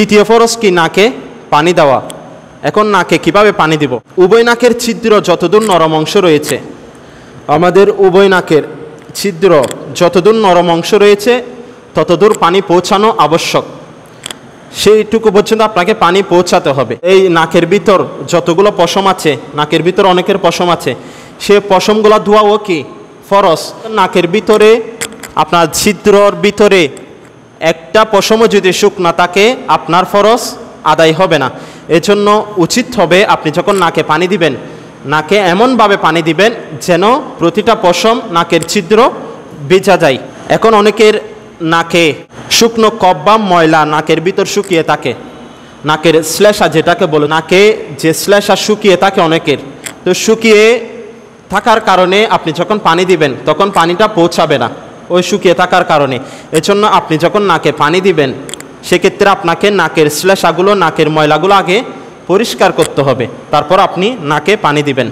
দ্বিতীয় ফরজ কি? নাকে পানি দেওয়া। এখন নাকে কিভাবে পানি দিব? উভয় নাকের ছিদ্র যতদূর নরম অংশ রয়েছে, আমাদের উভয় নাকের ছিদ্র যতদূর নরম অংশ রয়েছে ততদূর পানি পৌঁছানো আবশ্যক। সেইটুকু পর্যন্ত আপনাকে পানি পৌঁছাতে হবে। এই নাকের ভিতর যতগুলো পশম আছে, নাকের ভিতর অনেকের পশম আছে, সে পশমগুলো ধোয়াও কি ফরজ। নাকের ভিতরে আপনার ছিদ্রর ভিতরে একটা পশমও যদি শুকনা থাকে আপনার ফরজ আদায় হবে না। এজন্য উচিত হবে আপনি যখন নাকে পানি দিবেন, নাকে এমনভাবে পানি দিবেন যেন প্রতিটা পশম নাকের ছিদ্র ভেজা যায়। এখন অনেকের নাকে শুকনো কফ বা ময়লা নাকের ভিতর শুকিয়ে থাকে, নাকের শ্লেষা যেটাকে বলে, নাকে যে শ্লেষা শুকিয়ে থাকে অনেকের, তো শুকিয়ে থাকার কারণে আপনি যখন পানি দিবেন তখন পানিটা পৌঁছাবে না ওই শুকিয়ে থাকার কারণে। এজন্য আপনি যখন নাকে পানি দিবেন সেক্ষেত্রে আপনাকে নাকের শ্লেষাগুলো, নাকের ময়লাগুলো আগে পরিষ্কার করতে হবে, তারপর আপনি নাকে পানি দিবেন।